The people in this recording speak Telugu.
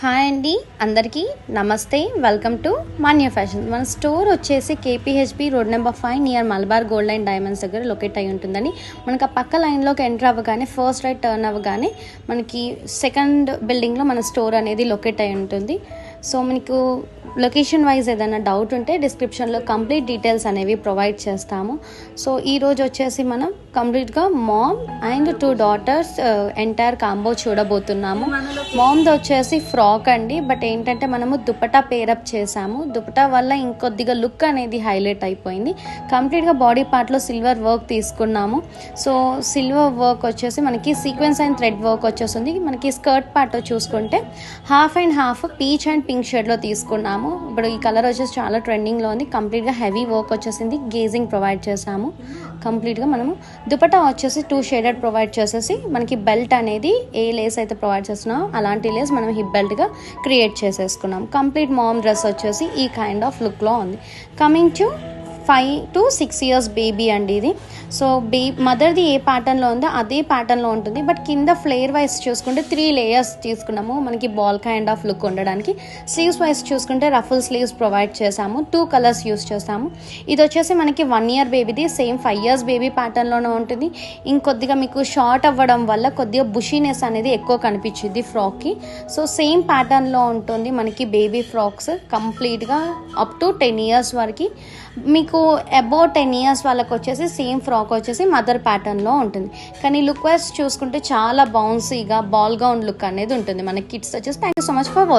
హాయ్ అండి, అందరికీ నమస్తే. Welcome to Manya fashion. మన స్టోర్ వచ్చేసి KPHB road number 5 near Malabar gold and diamonds దగ్గర లొకేట్ అయి ఉంటుందని. మనకు ఆ పక్క లైన్లోకి ఎంటర్ అవ్వగానే ఫస్ట్ రైట్ టర్న్ అవ్వగానే మనకి సెకండ్ బిల్డింగ్లో మన స్టోర్ అనేది లొకేట్ అయి ఉంటుంది. సో మీకు లొకేషన్ వైజ్ ఏదైనా డౌట్ ఉంటే డిస్క్రిప్షన్లో కంప్లీట్ డీటెయిల్స్ అనేవి ప్రొవైడ్ చేస్తాము. సో ఈరోజు వచ్చేసి మనం కంప్లీట్గా mom and 2 daughters entire combo చూడబోతున్నాము. మామ్ది వచ్చేసి ఫ్రాక్ అండి, బట్ ఏంటంటే మనము దుపట్టా పేరప్ చేసాము. దుపట్టా వల్ల ఇంకొద్దిగా లుక్ అనేది హైలైట్ అయిపోయింది. కంప్లీట్గా బాడీ పార్ట్లో సిల్వర్ వర్క్ తీసుకున్నాము. సో సిల్వర్ వర్క్ వచ్చేసి మనకి సీక్వెన్స్ అండ్ థ్రెడ్ వర్క్ వచ్చేస్తుంది. మనకి స్కర్ట్ పార్ట్ చూసుకుంటే half and half peach and pink షేడ్లో తీసుకున్నాము. ఇప్పుడు ఈ కలర్ వచ్చేసి చాలా ట్రెండింగ్లో ఉంది. కంప్లీట్గా హెవీ వర్క్ వచ్చేసింది. గేజింగ్ ప్రొవైడ్ చేసాము. కంప్లీట్గా మనము దుపట్టా వచ్చేసి 2 షేడెడ్ ప్రొవైడ్ చేసేసి మనకి బెల్ట్ అనేది ఏ లేస్ అయితే ప్రొవైడ్ చేస్తున్నామో అలాంటి లేస్ మనం హిప్ బెల్ట్గా క్రియేట్ చేసేసుకున్నాం. కంప్లీట్ మామ్ డ్రెస్ వచ్చేసి ఈ కైండ్ ఆఫ్ లుక్లో ఉంది. Coming to 5 to 6 years baby అండి ఇది. సో మదర్ది ఏ ప్యాటర్న్లో ఉందో అదే ప్యాటర్న్లో ఉంటుంది. బట్ కింద ఫ్లేర్ వైజ్ చూసుకుంటే 3 లేయర్స్ తీసుకున్నాము మనకి బాల్ కైండ్ ఆఫ్ లుక్ ఉండడానికి. స్లీవ్స్ వైజ్ చూసుకుంటే రఫుల్ స్లీవ్స్ ప్రొవైడ్ చేసాము. 2 కలర్స్ యూస్ చేసాము. ఇది వచ్చేసి మనకి 1 year బేబీది. సేమ్ 5 years బేబీ ప్యాటర్న్లోనే ఉంటుంది. ఇంకొద్దిగా మీకు షార్ట్ అవ్వడం వల్ల కొద్దిగా బుషీనెస్ అనేది ఎక్కువ కనిపించింది ఫ్రాక్కి. సో సేమ్ ప్యాటర్న్లో ఉంటుంది మనకి బేబీ ఫ్రాక్స్ కంప్లీట్గా అప్ టు 10 years వరకు. మీకు అబౌట్ 10 years వాళ్ళకి వచ్చేసి సేమ్ ఫ్రాక్ వచ్చేసి మదర్ ప్యాటర్న్లో ఉంటుంది. కానీ లుక్ వైజ్ చూసుకుంటే చాలా బౌన్సీగా బాల్ గౌన్ లుక్ అనేది ఉంటుంది మన కిడ్స్ వచ్చేసి. Thank you so much for watching.